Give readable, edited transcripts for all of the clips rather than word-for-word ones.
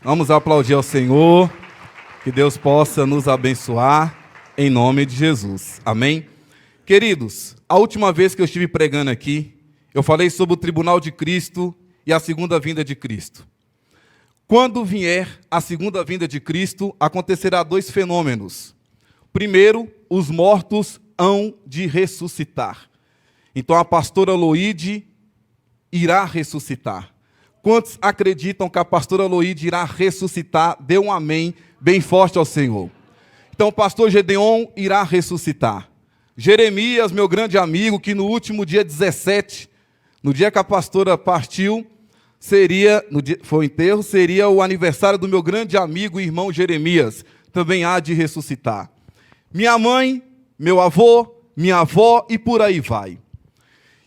Vamos aplaudir ao Senhor, que Deus possa nos abençoar, em nome de Jesus. Amém? Queridos, a última vez que eu estive pregando aqui, eu falei sobre o tribunal de Cristo e a segunda vinda de Cristo. Quando vier a segunda vinda de Cristo, acontecerá dois fenômenos. Primeiro, os mortos hão de ressuscitar. Então a pastora Loide irá ressuscitar. Quantos acreditam que a pastora Loide irá ressuscitar? Dê um amém bem forte ao Senhor. Então o pastor Gedeon irá ressuscitar. Jeremias, meu grande amigo, que no último dia 17, no dia que a pastora partiu, foi o enterro, seria o aniversário do meu grande amigo e irmão Jeremias, também há de ressuscitar. Minha mãe, meu avô, minha avó e por aí vai.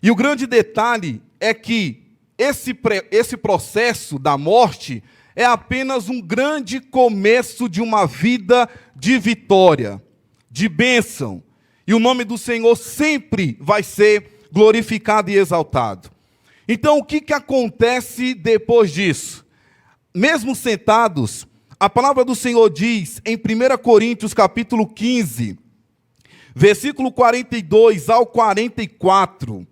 E o grande detalhe é que esse processo da morte é apenas um grande começo de uma vida de vitória, de bênção. E o nome do Senhor sempre vai ser glorificado e exaltado. Então, o que acontece depois disso? Mesmo sentados, a palavra do Senhor diz em 1 Coríntios capítulo 15, versículo 42 ao 44,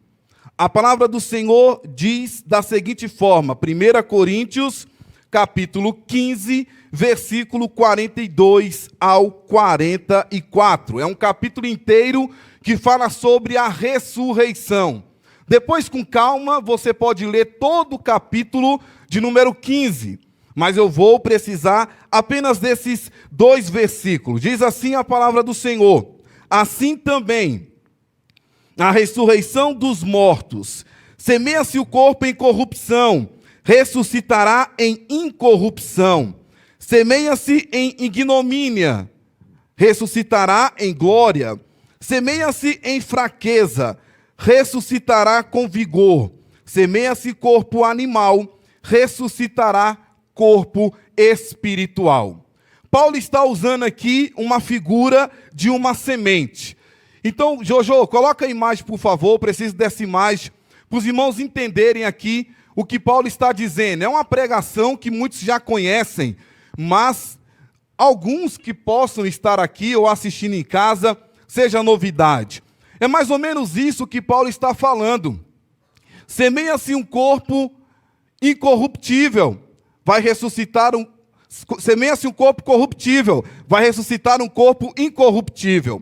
a palavra do Senhor diz da seguinte forma, 1 Coríntios capítulo 15, versículo 42 ao 44. É um capítulo inteiro que fala sobre a ressurreição. Depois, com calma, você pode ler todo o capítulo de número 15, mas eu vou precisar apenas desses dois versículos. Diz assim a palavra do Senhor: assim também, a ressurreição dos mortos, semeia-se o corpo em corrupção, ressuscitará em incorrupção. Semeia-se em ignomínia, ressuscitará em glória. Semeia-se em fraqueza, ressuscitará com vigor. Semeia-se corpo animal, ressuscitará corpo espiritual. Paulo está usando aqui uma figura de uma semente. Então, Jojo, coloca a imagem, por favor, preciso dessa imagem, para os irmãos entenderem aqui o que Paulo está dizendo. É uma pregação que muitos já conhecem, mas alguns que possam estar aqui ou assistindo em casa, seja novidade. É mais ou menos isso que Paulo está falando. Semeia-se um corpo incorruptível, vai ressuscitar semeia-se um corpo corruptível, vai ressuscitar um corpo incorruptível.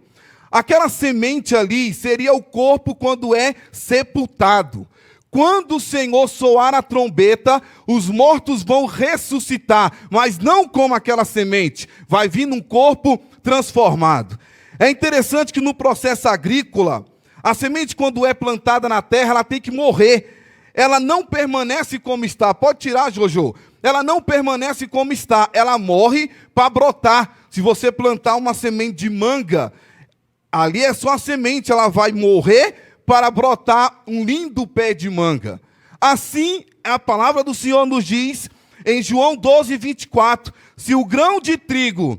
Aquela semente ali seria o corpo quando é sepultado. Quando o Senhor soar a trombeta, os mortos vão ressuscitar, mas não como aquela semente, vai vir num corpo transformado. É interessante que no processo agrícola, a semente quando é plantada na terra, ela tem que morrer. Ela não permanece como está. Pode tirar, Jojo. Ela não permanece como está. Ela morre para brotar. Se você plantar uma semente de manga, ali é só a semente, ela vai morrer para brotar um lindo pé de manga. Assim, a palavra do Senhor nos diz, em João 12, 24, se o grão de trigo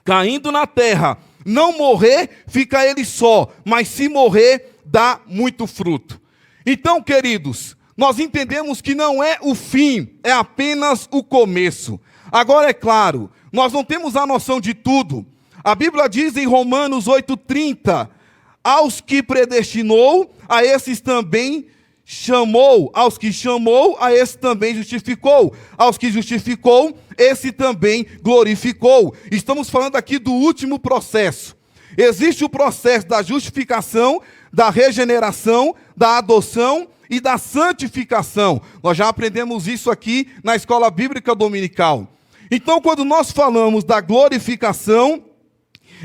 caindo na terra não morrer, fica ele só, mas se morrer, dá muito fruto. Então, queridos, nós entendemos que não é o fim, é apenas o começo. Agora, é claro, nós não temos a noção de tudo. A Bíblia diz em Romanos 8,30, aos que predestinou, a esses também chamou. Aos que chamou, a esses também justificou. Aos que justificou, esse também glorificou. Estamos falando aqui do último processo. Existe o processo da justificação, da regeneração, da adoção e da santificação. Nós já aprendemos isso aqui na escola bíblica dominical. Então, quando nós falamos da glorificação,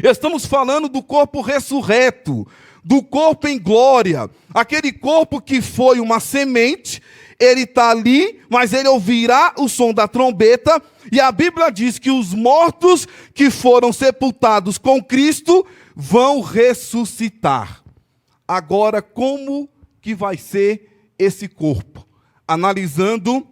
estamos falando do corpo ressurreto, do corpo em glória, aquele corpo que foi uma semente, ele está ali, mas ele ouvirá o som da trombeta, e a Bíblia diz que os mortos que foram sepultados com Cristo vão ressuscitar. Agora, como que vai ser esse corpo? Analisando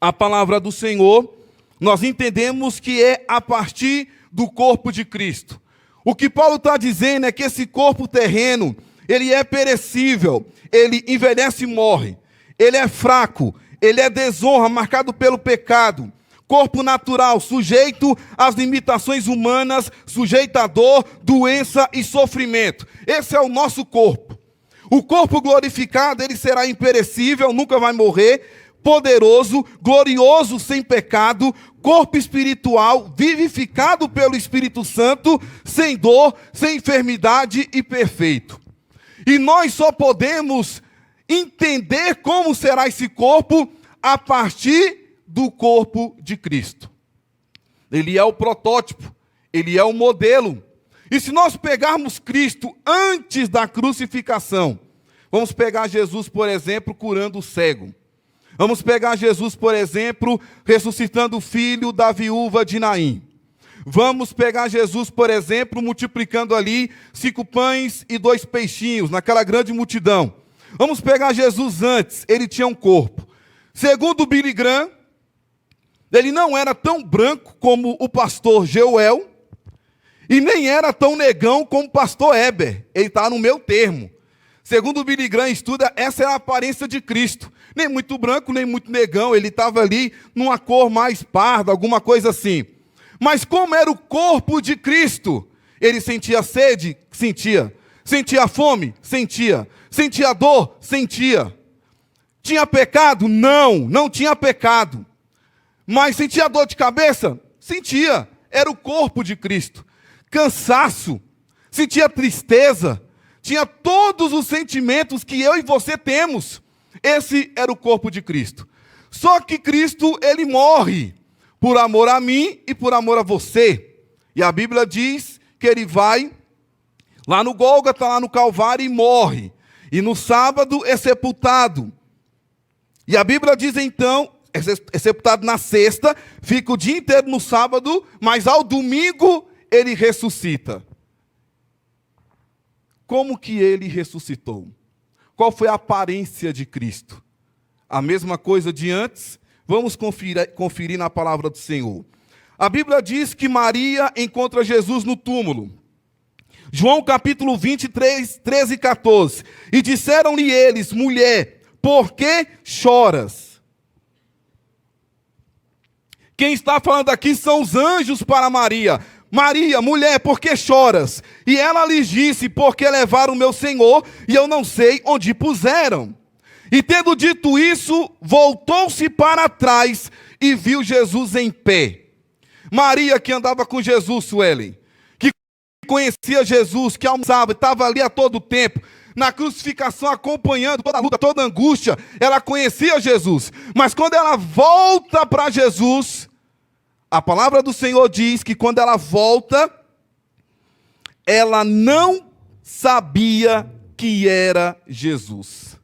a palavra do Senhor, nós entendemos que é a partir do corpo de Cristo. O que Paulo está dizendo é que esse corpo terreno, ele é perecível, ele envelhece e morre, ele é fraco, ele é desonra, marcado pelo pecado. Corpo natural, sujeito às limitações humanas, sujeito à dor, doença e sofrimento. Esse é o nosso corpo. O corpo glorificado, ele será imperecível, nunca vai morrer, poderoso, glorioso, sem pecado, corpo espiritual, vivificado pelo Espírito Santo, sem dor, sem enfermidade e perfeito. E nós só podemos entender como será esse corpo a partir do corpo de Cristo. Ele é o protótipo, ele é o modelo. E se nós pegarmos Cristo antes da crucificação, vamos pegar Jesus, por exemplo, curando o cego. Vamos pegar Jesus, por exemplo, ressuscitando o filho da viúva de Naim. Vamos pegar Jesus, por exemplo, multiplicando ali 5 pães e 2 peixinhos, naquela grande multidão. Vamos pegar Jesus antes, ele tinha um corpo. Segundo o Billy Graham, ele não era tão branco como o pastor Jeuel, e nem era tão negão como o pastor Heber. Ele está no meu termo. Segundo o Billy Graham estuda, essa é a aparência de Cristo. Nem muito branco, nem muito negão. Ele estava ali numa cor mais parda, alguma coisa assim. Mas como era o corpo de Cristo? Ele sentia sede? Sentia. Sentia fome? Sentia. Sentia dor? Sentia. Tinha pecado? Não, não tinha pecado. Mas sentia dor de cabeça? Sentia. Era o corpo de Cristo. Cansaço, sentia tristeza, tinha todos os sentimentos que eu e você temos. Esse era o corpo de Cristo. Só que Cristo, ele morre por amor a mim e por amor a você. E a Bíblia diz que ele vai lá no Gólgota, lá no Calvário, e morre. E no sábado é sepultado. E a Bíblia diz então, é sepultado na sexta, fica o dia inteiro no sábado, mas ao domingo ele ressuscita. Como que ele ressuscitou? Qual foi a aparência de Cristo? A mesma coisa de antes? Vamos conferir na palavra do Senhor. A Bíblia diz que Maria encontra Jesus no túmulo. João capítulo 23, 13 e 14. E disseram-lhe eles, mulher, por que choras? Quem está falando aqui são os anjos para Maria. Maria, mulher, por que choras? E ela lhes disse, porque levaram o meu Senhor, e eu não sei onde puseram. E tendo dito isso, voltou-se para trás e viu Jesus em pé. Maria, que andava com Jesus, Suelen, que conhecia Jesus, que almoçava, estava ali a todo tempo, na crucificação, acompanhando toda a luta, toda a angústia, ela conhecia Jesus. Mas quando ela volta para Jesus, a palavra do Senhor diz que quando ela volta, ela não sabia que era Jesus.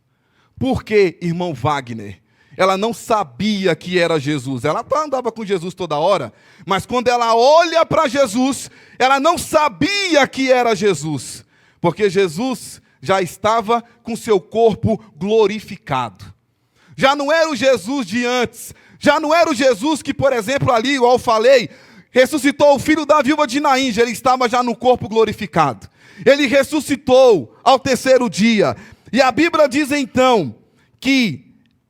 Por quê, irmão Wagner? Ela não sabia que era Jesus. Ela andava com Jesus toda hora, mas quando ela olha para Jesus, ela não sabia que era Jesus. Porque Jesus já estava com seu corpo glorificado. Já não era o Jesus de antes. Já não era o Jesus que, por exemplo, ali, igual eu falei, ressuscitou o filho da viúva de Naim. Ele estava já no corpo glorificado. Ele ressuscitou ao 3º dia. E a Bíblia diz então que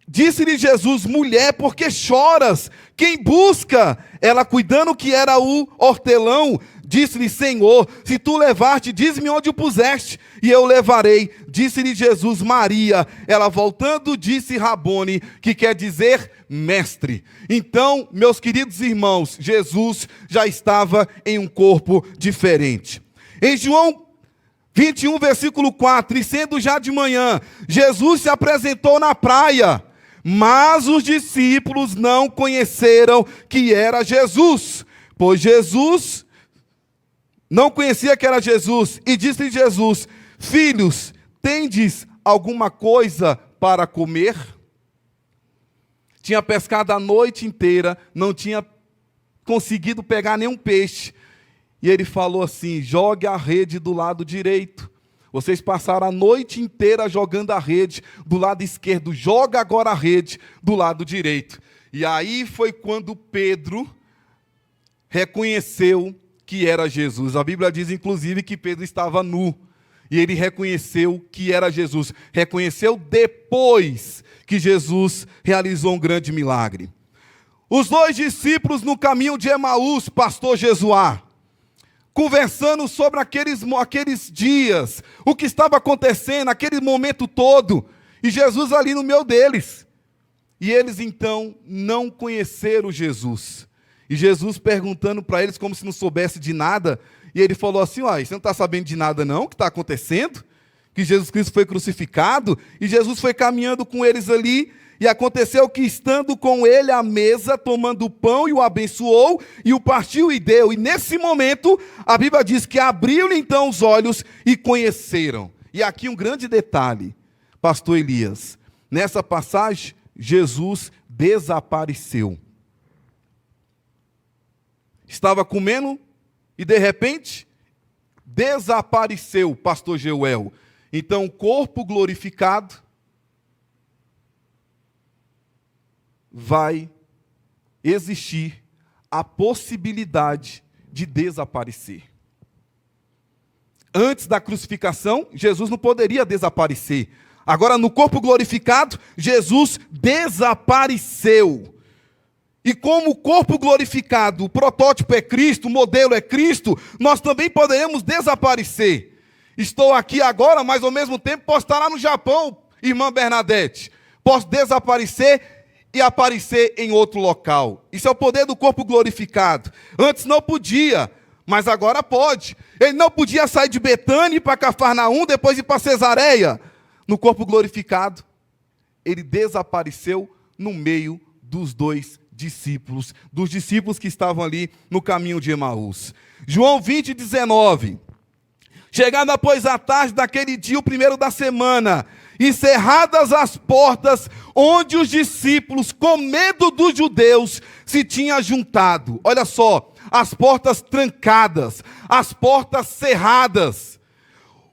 disse-lhe Jesus, mulher, por que choras? Quem busca? Ela, cuidando que era o hortelão, disse-lhe, Senhor, se tu levaste, diz-me onde o puseste, e eu levarei. Disse-lhe Jesus, Maria. Ela voltando disse Rabone, que quer dizer mestre. Então, meus queridos irmãos, Jesus já estava em um corpo diferente. Em João 21, versículo 4, e sendo já de manhã, Jesus se apresentou na praia, mas os discípulos não conheceram que era Jesus, pois Jesus não conhecia que era Jesus, e disse-lhe Jesus, filhos, tendes alguma coisa para comer? Tinha pescado a noite inteira, não tinha conseguido pegar nenhum peixe. E ele falou assim, jogue a rede do lado direito. Vocês passaram a noite inteira jogando a rede do lado esquerdo. Joga agora a rede do lado direito. E aí foi quando Pedro reconheceu que era Jesus. A Bíblia diz, inclusive, que Pedro estava nu. E ele reconheceu que era Jesus. Reconheceu depois que Jesus realizou um grande milagre. Os dois discípulos no caminho de Emaús, pastor Jesuá, conversando sobre aqueles dias, o que estava acontecendo, aquele momento todo, e Jesus ali no meio deles. E eles então não conheceram Jesus. E Jesus perguntando para eles como se não soubesse de nada, e ele falou assim: você não está sabendo de nada não, o que está acontecendo? Que Jesus Cristo foi crucificado, e Jesus foi caminhando com eles ali, e aconteceu que estando com ele à mesa, tomando o pão, e o abençoou, e o partiu e deu. E nesse momento, a Bíblia diz que abriu-lhe então os olhos e conheceram. E aqui um grande detalhe, pastor Elias. Nessa passagem, Jesus desapareceu. Estava comendo e de repente desapareceu, pastor Jeuel. Então, o corpo glorificado vai existir a possibilidade de desaparecer. Antes da crucificação, Jesus não poderia desaparecer. Agora, no corpo glorificado, Jesus desapareceu. E como o corpo glorificado, o protótipo é Cristo, o modelo é Cristo, nós também poderemos desaparecer. Estou aqui agora, mas ao mesmo tempo posso estar lá no Japão, irmã Bernadette. Posso desaparecer e aparecer em outro local. Isso é o poder do corpo glorificado. Antes não podia, mas agora pode. Ele não podia sair de Betânia e ir para Cafarnaum, depois ir para Cesareia. No corpo glorificado, ele desapareceu no meio dos dois discípulos, dos discípulos que estavam ali no caminho de Emaús. João 20, 19. Chegada, pois, a tarde daquele dia, o primeiro da semana, encerradas as portas, onde os discípulos, com medo dos judeus, se tinham juntado. Olha só, as portas trancadas, as portas cerradas.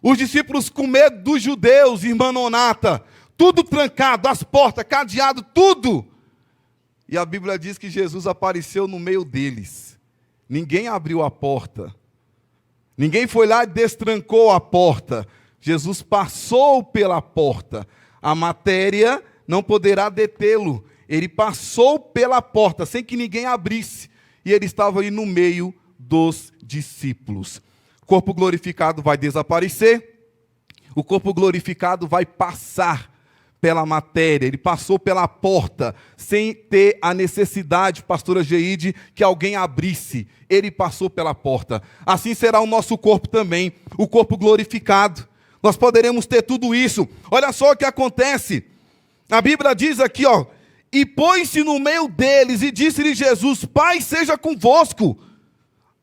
Os discípulos com medo dos judeus, irmã Nonata, tudo trancado, as portas, cadeado, tudo. E a Bíblia diz que Jesus apareceu no meio deles. Ninguém abriu a porta. Ninguém foi lá e destrancou a porta. Jesus passou pela porta. A matéria não poderá detê-lo. Ele passou pela porta, sem que ninguém abrisse. E ele estava ali no meio dos discípulos. O corpo glorificado vai desaparecer. O corpo glorificado vai passar pela matéria. Ele passou pela porta, sem ter a necessidade, pastora Geide, que alguém abrisse. Ele passou pela porta. Assim será o nosso corpo também, o corpo glorificado. Nós poderemos ter tudo isso. Olha só o que acontece. A Bíblia diz aqui, e pôs-se no meio deles e disse-lhe Jesus: Pai, seja convosco.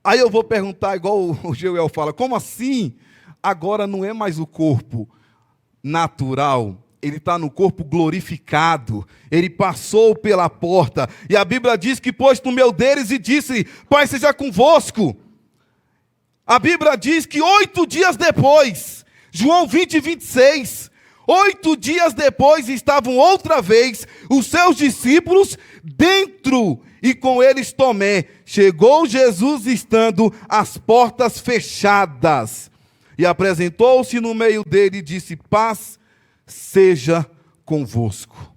Aí eu vou perguntar, igual o Jeuel fala, como assim? Agora não é mais o corpo natural, ele está no corpo glorificado, ele passou pela porta, e a Bíblia diz que pôs no meio deles e disse: Pai, seja convosco. A Bíblia diz que 8 dias depois, João 20, 26, 8 dias depois estavam outra vez os seus discípulos dentro, e com eles Tomé. Chegou Jesus estando as portas fechadas, e apresentou-se no meio dele e disse: Paz seja convosco.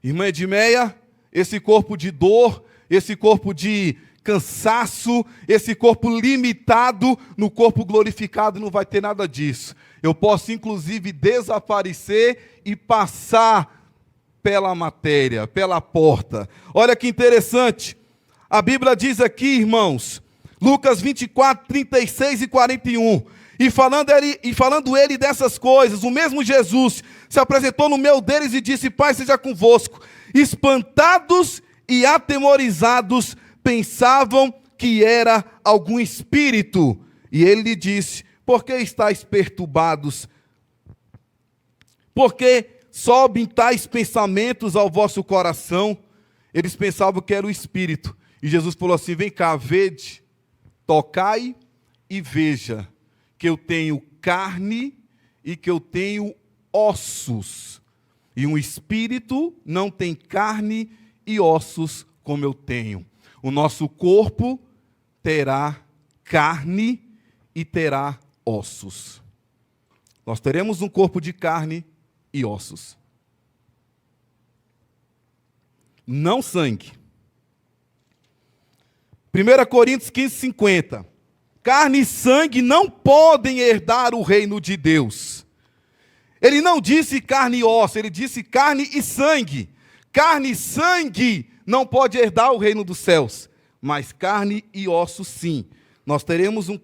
Irmã Edmeia, esse corpo de dor, esse corpo de cansaço, esse corpo limitado, no corpo glorificado não vai ter nada disso. Eu posso inclusive desaparecer e passar pela matéria, pela porta. Olha que interessante, a Bíblia diz aqui, irmãos, Lucas 24, 36 e 41, e falando ele dessas coisas, o mesmo Jesus se apresentou no meio deles e disse: Pai, seja convosco. Espantados e atemorizados, pensavam que era algum espírito. E ele lhe disse: Por que estáis perturbados? Por que sobem tais pensamentos ao vosso coração? Eles pensavam que era o espírito. E Jesus falou assim: Vem cá, vede, tocai e veja que eu tenho carne e que eu tenho ossos. E um espírito não tem carne e ossos como eu tenho. O nosso corpo terá carne e terá ossos. Nós teremos um corpo de carne e ossos. não sangue. 1 Coríntios 15:50. Carne e sangue não podem herdar o reino de Deus. Ele não disse carne e osso, ele disse carne e sangue. Carne e sangue não pode herdar o reino dos céus, mas carne e osso sim. Nós teremos um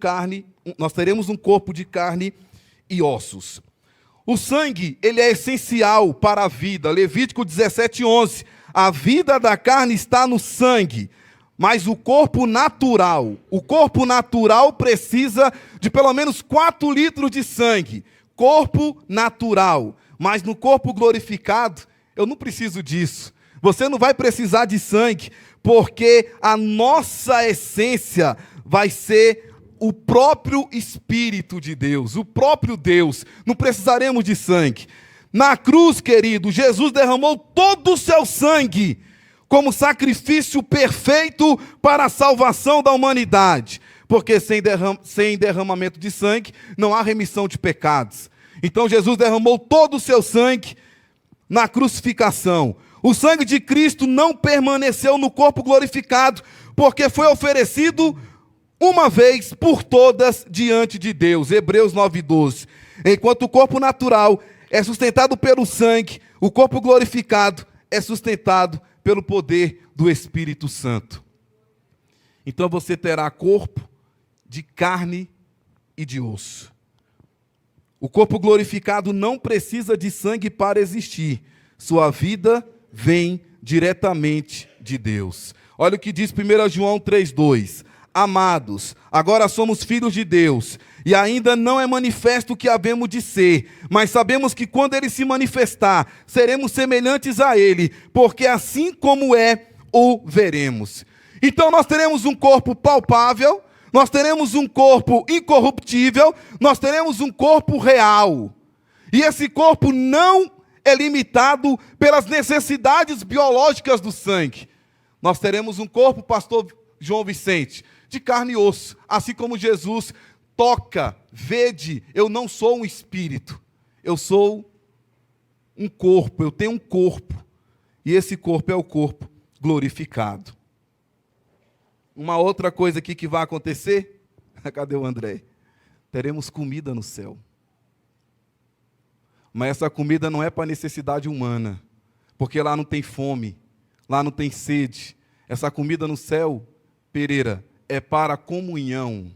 corpo de carne e ossos. O sangue, ele é essencial para a vida. Levítico 17:11. A vida da carne está no sangue, mas o corpo natural precisa de pelo menos 4 litros de sangue. Corpo natural. Mas no corpo glorificado, eu não preciso disso. Você não vai precisar de sangue, porque a nossa essência vai ser o próprio Espírito de Deus, o próprio Deus. Não precisaremos de sangue. Na cruz, querido, Jesus derramou todo o seu sangue como sacrifício perfeito para a salvação da humanidade. Porque sem derramamento de sangue não há remissão de pecados. Então Jesus derramou todo o seu sangue na crucificação. O sangue de Cristo não permaneceu no corpo glorificado, porque foi oferecido uma vez por todas diante de Deus. Hebreus 9:12. Enquanto o corpo natural é sustentado pelo sangue, o corpo glorificado é sustentado pelo poder do Espírito Santo. Então você terá corpo de carne e de osso. O corpo glorificado não precisa de sangue para existir. Sua vida vem diretamente de Deus. Olha o que diz 1 João 3:2. Amados, agora somos filhos de Deus, e ainda não é manifesto o que havemos de ser, mas sabemos que quando Ele se manifestar, seremos semelhantes a Ele, porque assim como é, o veremos. Então nós teremos um corpo palpável, nós teremos um corpo incorruptível, nós teremos um corpo real. E esse corpo não é limitado pelas necessidades biológicas do sangue. Nós teremos um corpo, pastor João Vicente, de carne e osso, assim como Jesus toca, vede, eu não sou um espírito, eu sou um corpo, eu tenho um corpo, e esse corpo é o corpo glorificado. Uma outra coisa aqui que vai acontecer, cadê o André? Teremos comida no céu. Mas essa comida não é para necessidade humana, porque lá não tem fome, lá não tem sede. Essa comida no céu, Pereira, é para comunhão.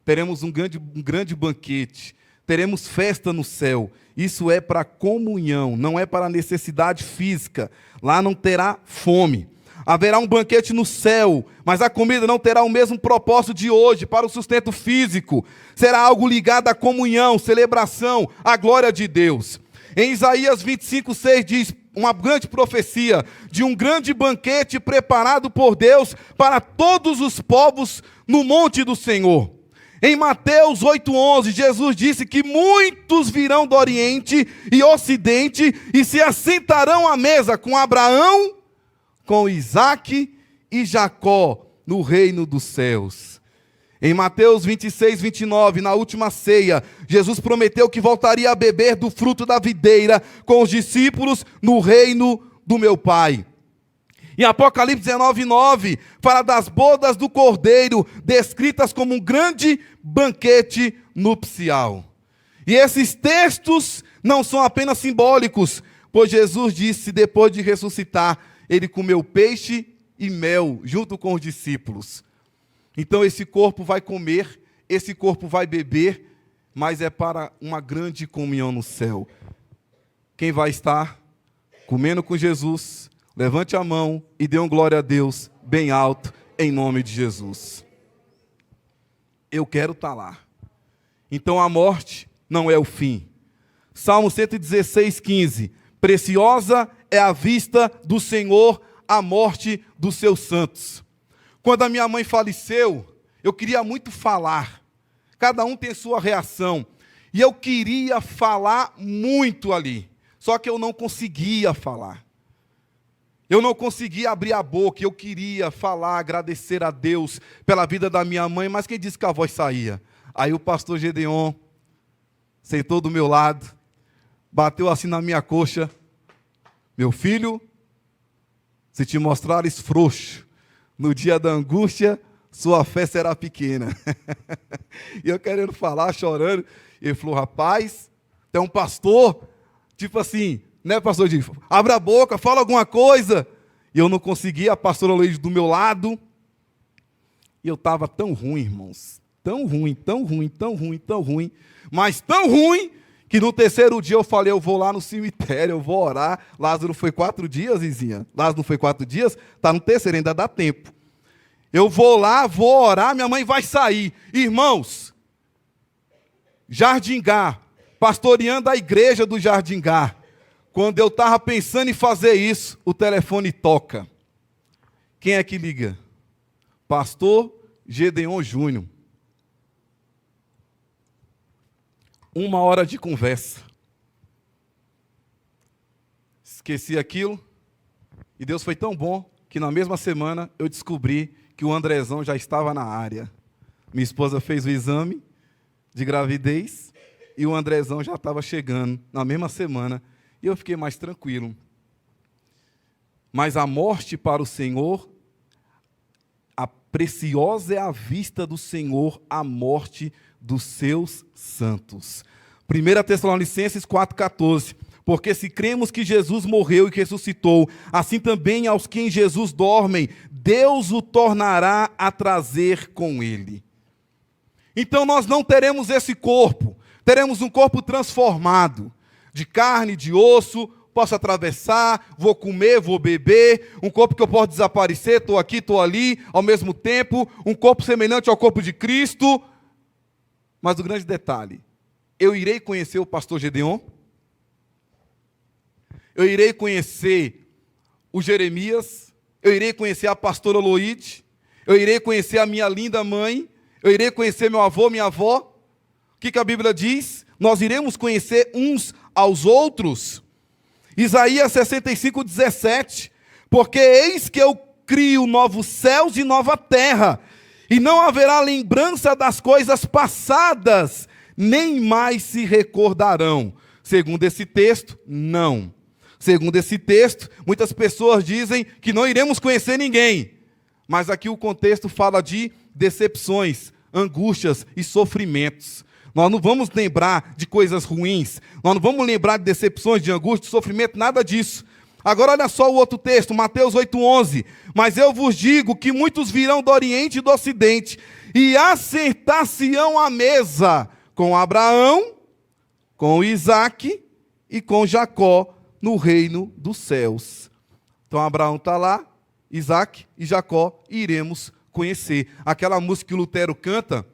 Teremos um grande banquete, teremos festa no céu. Isso é para comunhão, não é para necessidade física. Lá não terá fome. Haverá um banquete no céu, mas a comida não terá o mesmo propósito de hoje, para o sustento físico. Será algo ligado à comunhão, celebração, à glória de Deus. Em Isaías 25:6 diz uma grande profecia de um grande banquete preparado por Deus para todos os povos no monte do Senhor. Em Mateus 8:11, Jesus disse que muitos virão do Oriente e Ocidente e se assentarão à mesa com Abraão, com Isaque e Jacó no reino dos céus. Em Mateus 26:29, na última ceia, Jesus prometeu que voltaria a beber do fruto da videira com os discípulos no reino do meu Pai. Em Apocalipse 19:9, fala das bodas do Cordeiro, descritas como um grande banquete nupcial. E esses textos não são apenas simbólicos, pois Jesus disse, depois de ressuscitar, ele comeu peixe e mel junto com os discípulos. Então esse corpo vai comer, esse corpo vai beber, mas é para uma grande comunhão no céu. Quem vai estar comendo com Jesus, levante a mão e dê um glória a Deus bem alto, em nome de Jesus. Eu quero estar lá. Então a morte não é o fim. Salmo 116:15. Preciosa é a vista do Senhor a morte dos seus santos. Quando a minha mãe faleceu, eu queria muito falar. Cada um tem sua reação. E eu queria falar muito ali. Só que eu não conseguia falar. Eu não conseguia abrir a boca. Eu queria falar, agradecer a Deus pela vida da minha mãe. Mas quem disse que a voz saía? Aí o pastor Gedeon sentou do meu lado, bateu assim na minha coxa. Meu filho, Se te mostrares frouxo no dia da angústia, sua fé será pequena. E eu querendo falar, chorando. Ele falou, rapaz, tem um pastor, tipo assim, né, pastor Diego? Abra a boca, fala alguma coisa. E eu não conseguia, a pastora Luiz do meu lado. E eu estava tão ruim, irmãos. Tão ruim, tão ruim, tão ruim, tão ruim. Mas tão ruim que no terceiro dia eu falei, eu vou lá no cemitério, eu vou orar. Lázaro foi 4 dias, Izinha. Lázaro não foi 4 dias? Está no terceiro, ainda dá tempo. Eu vou lá, vou orar, minha mãe vai sair. Irmãos, Jardingá, pastoreando a igreja do Jardingá. Quando eu estava pensando em fazer isso, o telefone toca. Quem é que liga? Pastor Gedeon Júnior. 1 hora de conversa. Esqueci aquilo. E Deus foi tão bom que na mesma semana eu descobri que o Andrezão já estava na área. Minha esposa fez o exame de gravidez e o Andrezão já estava chegando na mesma semana. E eu fiquei mais tranquilo. Mas a morte para o Senhor, a preciosa é a vista do Senhor, a morte dos seus santos. 1 Tessalonicenses 4,14. Porque se cremos que Jesus morreu e que ressuscitou, assim também aos que em Jesus dormem, Deus o tornará a trazer com ele. Então nós não teremos esse corpo, teremos um corpo transformado, de carne, de osso, posso atravessar, vou comer, vou beber, um corpo que eu posso desaparecer, estou aqui, estou ali, ao mesmo tempo, um corpo semelhante ao corpo de Cristo. Mas o grande detalhe, eu irei conhecer o pastor Gedeon, eu irei conhecer o Jeremias, eu irei conhecer a pastora Loide, eu irei conhecer a minha linda mãe, eu irei conhecer meu avô, minha avó. O que a Bíblia diz? Nós iremos conhecer uns aos outros. Isaías 65:17. Porque eis que eu crio novos céus e nova terra, e não haverá lembrança das coisas passadas, nem mais se recordarão. Segundo esse texto, não. Segundo esse texto, muitas pessoas dizem que não iremos conhecer ninguém. Mas aqui o contexto fala de decepções, angústias e sofrimentos. Nós não vamos lembrar de coisas ruins, nós não vamos lembrar de decepções, de angústia, de sofrimento, nada disso. Agora olha só o outro texto, Mateus 8,11. Mas eu vos digo que muitos virão do Oriente e do Ocidente, e assentar-se-ão à mesa com Abraão, com Isaque e com Jacó, no reino dos céus. Então Abraão está lá, Isaque e Jacó, e iremos conhecer. Aquela música que o Lutero canta,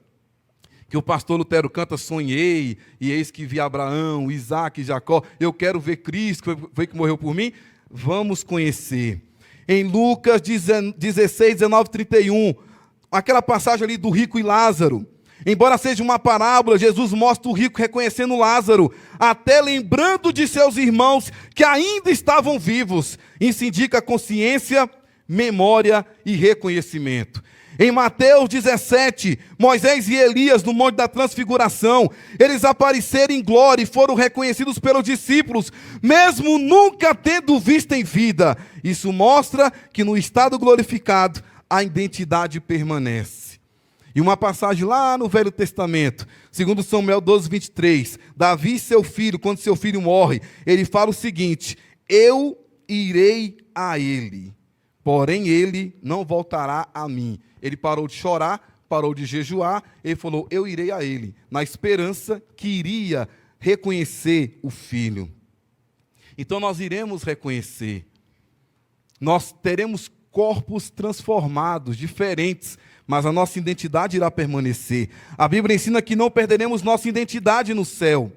que o pastor Lutero canta, sonhei, e eis que vi Abraão, Isaque e Jacó, eu quero ver Cristo, foi que morreu por mim. Vamos conhecer. Em Lucas 16, 19, 31, aquela passagem ali do rico e Lázaro. Embora seja uma parábola, Jesus mostra o rico reconhecendo Lázaro, até lembrando de seus irmãos que ainda estavam vivos. Isso indica consciência, memória e reconhecimento. Em Mateus 17, Moisés e Elias no Monte da Transfiguração, eles apareceram em glória e foram reconhecidos pelos discípulos, mesmo nunca tendo visto em vida. Isso mostra que no estado glorificado, a identidade permanece. E uma passagem lá no Velho Testamento, segundo Samuel 12, 23, Davi, seu filho, quando seu filho morre, ele fala o seguinte: eu irei a ele, porém ele não voltará a mim. Ele parou de chorar, parou de jejuar, ele falou, eu irei a ele, na esperança que iria reconhecer o filho. Então nós iremos reconhecer, nós teremos corpos transformados, diferentes, mas a nossa identidade irá permanecer. A Bíblia ensina que não perderemos nossa identidade no céu.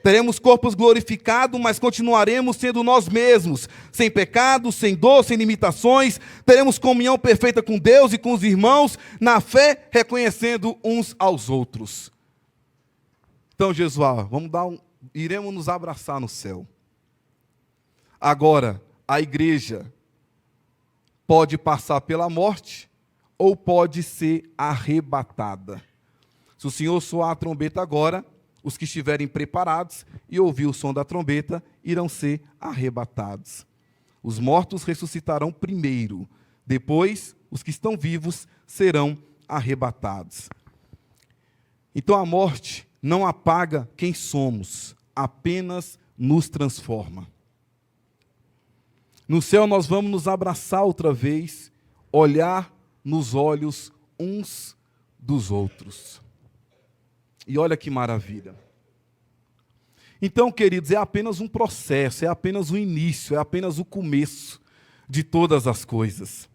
Teremos corpos glorificados, mas continuaremos sendo nós mesmos, sem pecado, sem dor, sem limitações. Teremos comunhão perfeita com Deus e com os irmãos, na fé, reconhecendo uns aos outros. Então, Jesus, iremos nos abraçar no céu. Agora, a igreja pode passar pela morte ou pode ser arrebatada. Se o Senhor soar a trombeta agora, os que estiverem preparados e ouvir o som da trombeta irão ser arrebatados. Os mortos ressuscitarão primeiro, depois os que estão vivos serão arrebatados. Então a morte não apaga quem somos, apenas nos transforma. No céu nós vamos nos abraçar outra vez, olhar nos olhos uns dos outros. E olha que maravilha. Então, queridos, é apenas um processo, é apenas o início, é apenas o começo de todas as coisas.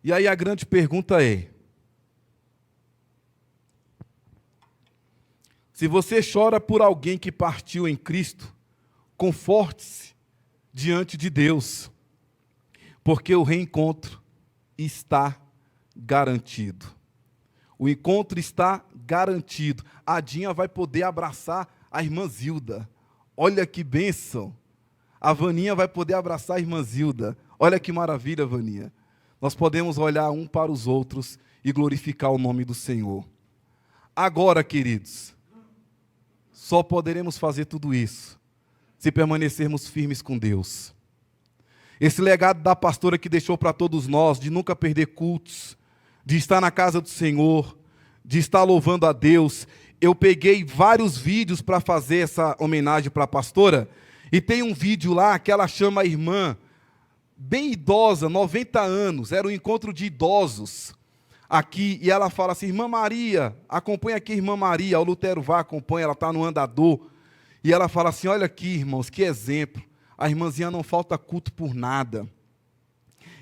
E aí a grande pergunta é: se você chora por alguém que partiu em Cristo, conforte-se diante de Deus, porque o reencontro está garantido. O encontro está garantido. A Dinha vai poder abraçar a irmã Zilda. Olha que bênção. A Vaninha vai poder abraçar a irmã Zilda. Olha que maravilha, Vaninha. Nós podemos olhar um para os outros e glorificar o nome do Senhor. Agora, queridos, só poderemos fazer tudo isso se permanecermos firmes com Deus. Esse legado da pastora que deixou para todos nós, de nunca perder cultos, de estar na casa do Senhor, de estar louvando a Deus. Eu peguei vários vídeos para fazer essa homenagem para a pastora, e tem um vídeo lá que ela chama a irmã, bem idosa, 90 anos, era um encontro de idosos aqui, e ela fala assim: irmã Maria, acompanha aqui a irmã Maria, o Lutero vai, acompanha, ela está no andador, e ela fala assim: olha aqui, irmãos, que exemplo, a irmãzinha não falta culto por nada,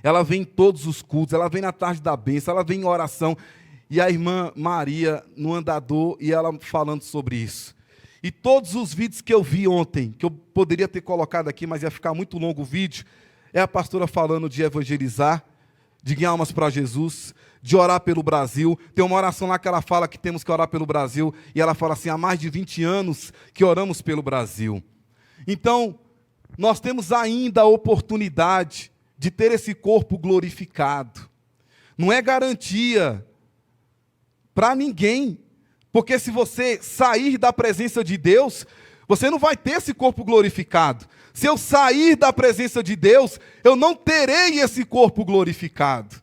ela vem em todos os cultos, ela vem na tarde da bênção, ela vem em oração, e a irmã Maria no andador, e ela falando sobre isso. E todos os vídeos que eu vi ontem, que eu poderia ter colocado aqui, mas ia ficar muito longo o vídeo, é a pastora falando de evangelizar, de ganhar almas para Jesus, de orar pelo Brasil. Tem uma oração lá que ela fala que temos que orar pelo Brasil, e ela fala assim: há mais de 20 anos que oramos pelo Brasil. Então, nós temos ainda a oportunidade de ter esse corpo glorificado. Não é garantia para ninguém, porque se você sair da presença de Deus, você não vai ter esse corpo glorificado. Se eu sair da presença de Deus, eu não terei esse corpo glorificado.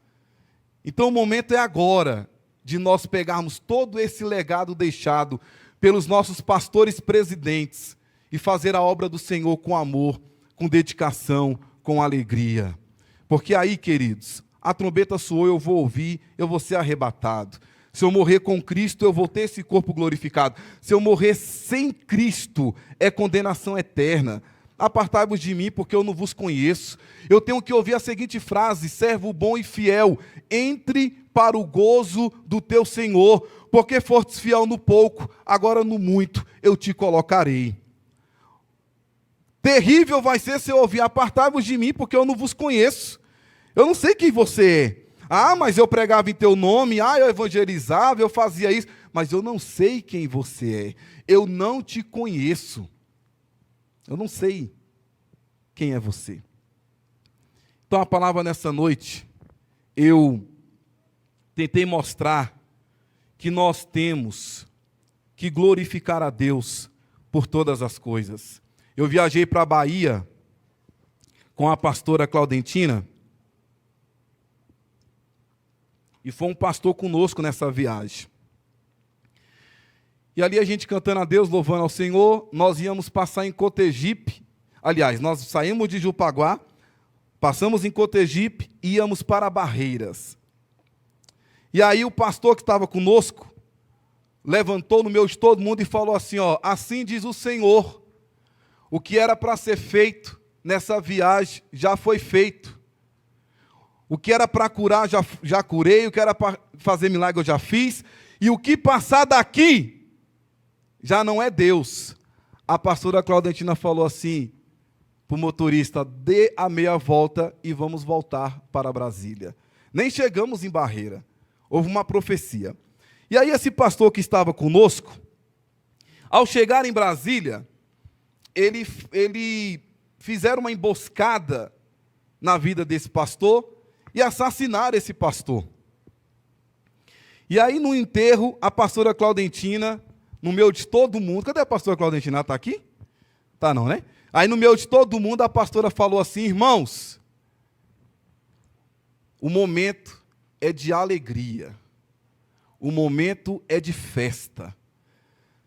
Então o momento é agora de nós pegarmos todo esse legado deixado pelos nossos pastores presidentes e fazer a obra do Senhor com amor, com dedicação, com alegria. Porque aí, queridos, a trombeta soou, eu vou ouvir, eu vou ser arrebatado. Se eu morrer com Cristo, eu vou ter esse corpo glorificado. Se eu morrer sem Cristo, é condenação eterna. Apartai-vos de mim, porque eu não vos conheço. Eu tenho que ouvir a seguinte frase: servo bom e fiel, entre para o gozo do teu Senhor, porque fostes fiel no pouco, agora no muito eu te colocarei. Terrível vai ser se eu ouvir: apartai-vos de mim, porque eu não vos conheço. Eu não sei quem você é. Ah, mas eu pregava em teu nome, eu evangelizava, eu fazia isso, mas eu não sei quem você é. Eu não te conheço. Eu não sei quem é você. Então a palavra nessa noite, eu tentei mostrar que nós temos que glorificar a Deus por todas as coisas. Eu viajei para a Bahia com a pastora Claudentina, e foi um pastor conosco nessa viagem. E ali a gente cantando a Deus, louvando ao Senhor, nós íamos passar em Cotegipe. Aliás, nós saímos de Jupaguá, passamos em Cotegipe e íamos para Barreiras. E aí o pastor que estava conosco levantou no meio de todo mundo e falou assim: assim diz o Senhor, o que era para ser feito nessa viagem já foi feito. O que era para curar, já curei. O que era para fazer milagre, eu já fiz. E o que passar daqui, já não é Deus. A pastora Claudentina falou assim para o motorista: dê a meia volta e vamos voltar para Brasília. Nem chegamos em Barreira. Houve uma profecia. E aí esse pastor que estava conosco, ao chegar em Brasília, ele fizeram uma emboscada na vida desse pastor e assassinaram esse pastor. E aí no enterro, a pastora Claudentina, no meio de todo mundo, cadê a pastora Claudentina? Está aqui? Está não, né? Aí no meio de todo mundo a pastora falou assim: irmãos, o momento é de alegria, o momento é de festa.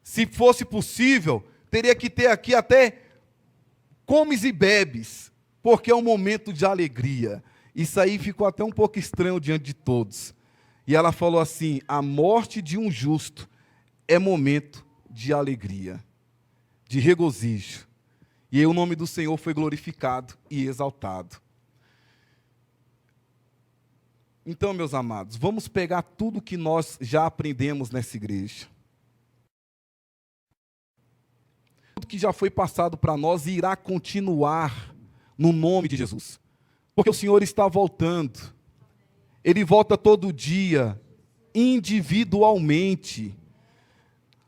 Se fosse possível, teria que ter aqui até comes e bebes, porque é um momento de alegria. Isso aí ficou até um pouco estranho diante de todos. E ela falou assim: a morte de um justo é momento de alegria, de regozijo. E aí o nome do Senhor foi glorificado e exaltado. Então, meus amados, vamos pegar tudo que nós já aprendemos nessa igreja. Tudo que já foi passado para nós e irá continuar no nome de Jesus. Porque o Senhor está voltando. Ele volta todo dia, individualmente.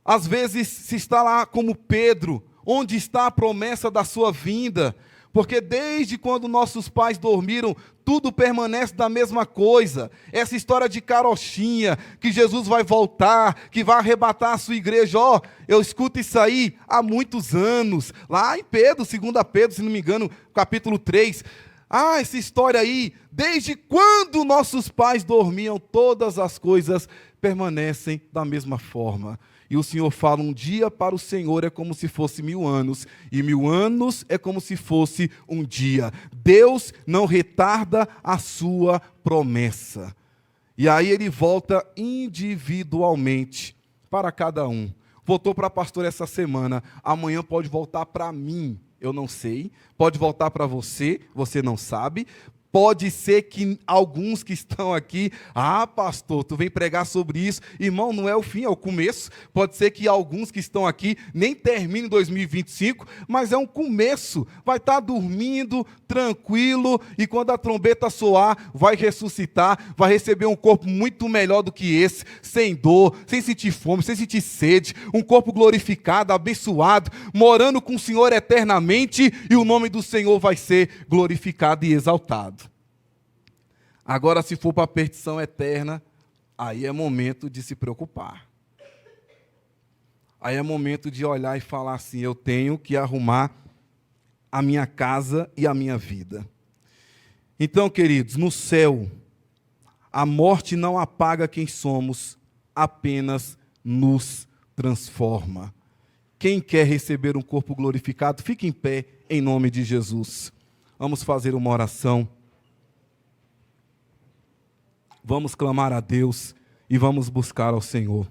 Às vezes se está lá como Pedro, onde está a promessa da sua vinda? Porque desde quando nossos pais dormiram, tudo permanece da mesma coisa. Essa história de carochinha, que Jesus vai voltar, que vai arrebatar a sua igreja. Eu escuto isso aí há muitos anos. Lá em Pedro, 2 Pedro, se não me engano, capítulo 3. Essa história aí, desde quando nossos pais dormiam, todas as coisas permanecem da mesma forma. E o Senhor fala: um dia para o Senhor é como se fosse 1000 anos, e 1000 anos é como se fosse um dia. Deus não retarda a sua promessa. E aí ele volta individualmente para cada um. Voltou para a pastora essa semana, amanhã pode voltar para mim, eu não sei. Pode voltar para você, você não sabe. Pode ser que alguns que estão aqui: pastor, tu vem pregar sobre isso. Irmão, não é o fim, é o começo. Pode ser que alguns que estão aqui nem terminem 2025, mas é um começo. Vai estar dormindo, tranquilo, e quando a trombeta soar, vai ressuscitar, vai receber um corpo muito melhor do que esse, sem dor, sem sentir fome, sem sentir sede, um corpo glorificado, abençoado, morando com o Senhor eternamente, e o nome do Senhor vai ser glorificado e exaltado. Agora, se for para a perdição eterna, aí é momento de se preocupar. Aí é momento de olhar e falar assim: eu tenho que arrumar a minha casa e a minha vida. Então, queridos, no céu, a morte não apaga quem somos, apenas nos transforma. Quem quer receber um corpo glorificado, fique em pé em nome de Jesus. Vamos fazer uma oração. Vamos clamar a Deus e vamos buscar ao Senhor.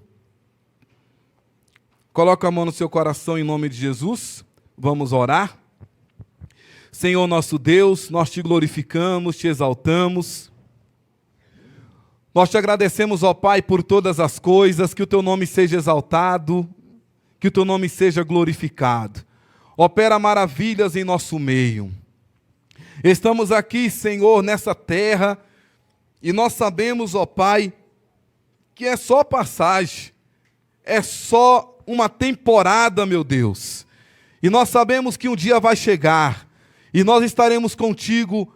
Coloca a mão no seu coração em nome de Jesus. Vamos orar. Senhor nosso Deus, nós te glorificamos, te exaltamos. Nós te agradecemos, ó Pai, por todas as coisas, que o teu nome seja exaltado, que o teu nome seja glorificado. Opera maravilhas em nosso meio. Estamos aqui, Senhor, nessa terra, e nós sabemos, ó Pai, que é só passagem, é só uma temporada, meu Deus. E nós sabemos que um dia vai chegar, e nós estaremos contigo,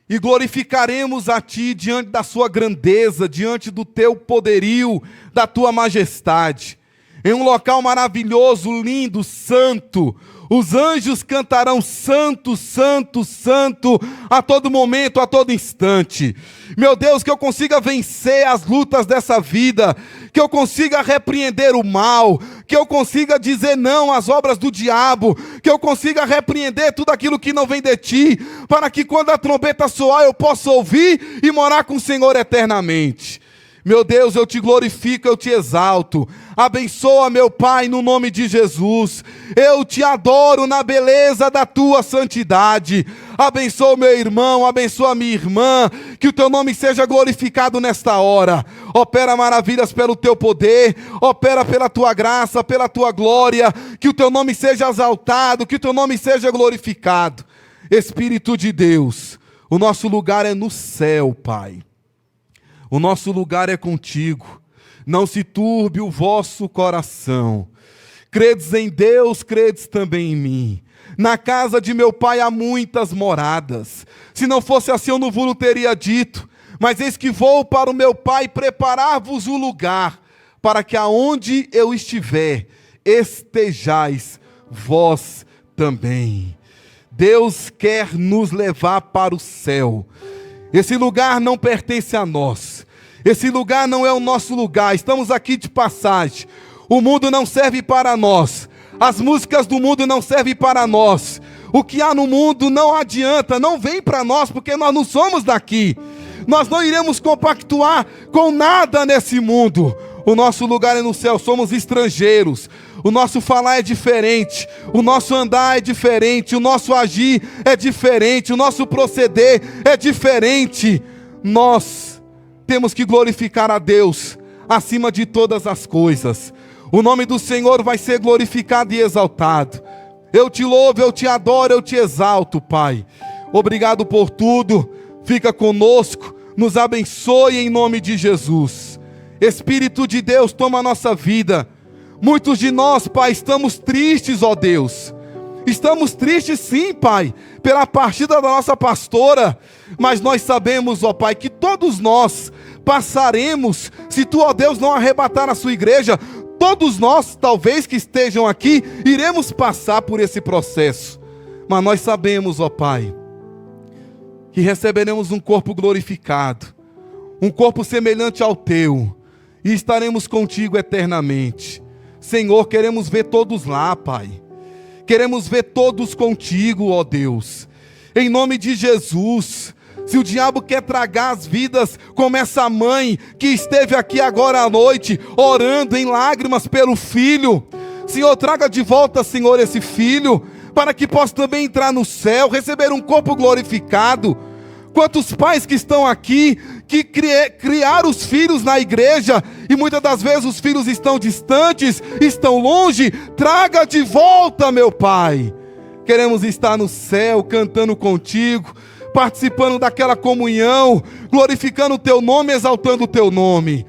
e glorificaremos a Ti diante da Sua grandeza, diante do Teu poderio, da Tua majestade. Em um local maravilhoso, lindo, santo, os anjos cantarão santo, santo, santo, a todo momento, a todo instante. Meu Deus, que eu consiga vencer as lutas dessa vida, que eu consiga repreender o mal, que eu consiga dizer não às obras do diabo, que eu consiga repreender tudo aquilo que não vem de Ti, para que quando a trombeta soar eu possa ouvir e morar com o Senhor eternamente. Meu Deus, eu te glorifico, eu te exalto. Abençoa, meu Pai, no nome de Jesus. Eu te adoro na beleza da tua santidade. Abençoa meu irmão, abençoa minha irmã. Que o teu nome seja glorificado nesta hora. Opera maravilhas pelo teu poder. Opera pela tua graça, pela tua glória. Que o teu nome seja exaltado, que o teu nome seja glorificado. Espírito de Deus, o nosso lugar é no céu, Pai. O nosso lugar é contigo. Não se turbe o vosso coração. Credes em Deus, credes também em mim. Na casa de meu Pai há muitas moradas. Se não fosse assim, eu não vos teria dito. Mas eis que vou para o meu Pai preparar-vos o lugar, para que aonde eu estiver, estejais vós também. Deus quer nos levar para o céu. Esse lugar não pertence a nós. Esse lugar não é o nosso lugar. Estamos aqui de passagem. O mundo não serve para nós. As músicas do mundo não servem para nós. O que há no mundo não adianta, não vem para nós, porque nós não somos daqui. Nós não iremos compactuar com nada nesse mundo. O nosso lugar é no céu, somos estrangeiros. O nosso falar é diferente, o nosso andar é diferente, o nosso agir é diferente, o nosso proceder é diferente. Nós temos que glorificar a Deus acima de todas as coisas. O nome do Senhor vai ser glorificado e exaltado. Eu te louvo, eu te adoro, eu te exalto, Pai. Obrigado por tudo. Fica conosco, nos abençoe em nome de Jesus. Espírito de Deus, toma a nossa vida. Muitos de nós, Pai, estamos tristes, ó Deus. Estamos tristes sim, Pai, pela partida da nossa pastora. Mas nós sabemos, ó Pai, que todos nós passaremos, se Tu, ó Deus, não arrebatar a Sua igreja. Todos nós, talvez que estejam aqui, iremos passar por esse processo. Mas nós sabemos, ó Pai, que receberemos um corpo glorificado, um corpo semelhante ao Teu, e estaremos contigo eternamente. Senhor, queremos ver todos lá, Pai. Queremos ver todos contigo, ó Deus. Em nome de Jesus. Se o diabo quer tragar as vidas, como essa mãe que esteve aqui agora à noite, orando em lágrimas pelo filho, Senhor, traga de volta, Senhor, esse filho, para que possa também entrar no céu, receber um corpo glorificado. Quantos pais que estão aqui, que criaram os filhos na igreja, e muitas das vezes os filhos estão distantes, estão longe, traga de volta, meu Pai. Queremos estar no céu, cantando contigo, participando daquela comunhão, glorificando o Teu nome, exaltando o Teu nome.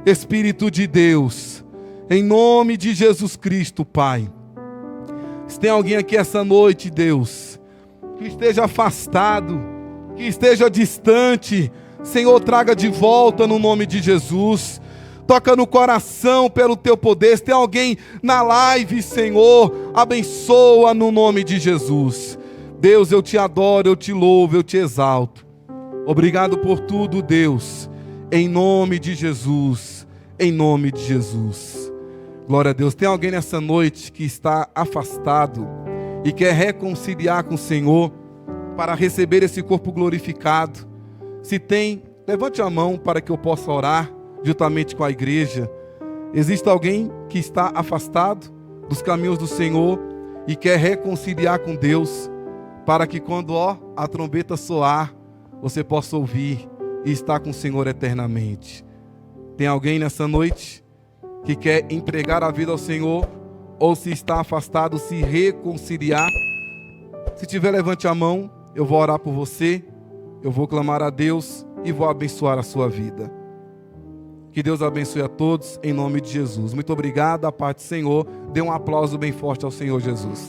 Espírito de Deus, em nome de Jesus Cristo, Pai. Se tem alguém aqui essa noite, Deus, que esteja afastado, que esteja distante, Senhor, traga de volta no nome de Jesus. Toca no coração pelo Teu poder. Se tem alguém na live, Senhor, abençoa no nome de Jesus. Deus, eu te adoro, eu te louvo, eu te exalto. Obrigado por tudo, Deus. Em nome de Jesus. Em nome de Jesus. Glória a Deus. Tem alguém nessa noite que está afastado e quer reconciliar com o Senhor para receber esse corpo glorificado? Se tem, levante a mão para que eu possa orar juntamente com a igreja. Existe alguém que está afastado dos caminhos do Senhor e quer reconciliar com Deus, para que quando a trombeta soar, você possa ouvir e estar com o Senhor eternamente? Tem alguém nessa noite que quer entregar a vida ao Senhor, ou se está afastado, se reconciliar? Se tiver, levante a mão, eu vou orar por você, eu vou clamar a Deus e vou abençoar a sua vida. Que Deus abençoe a todos, em nome de Jesus. Muito obrigado, a paz do Senhor. Dê um aplauso bem forte ao Senhor Jesus.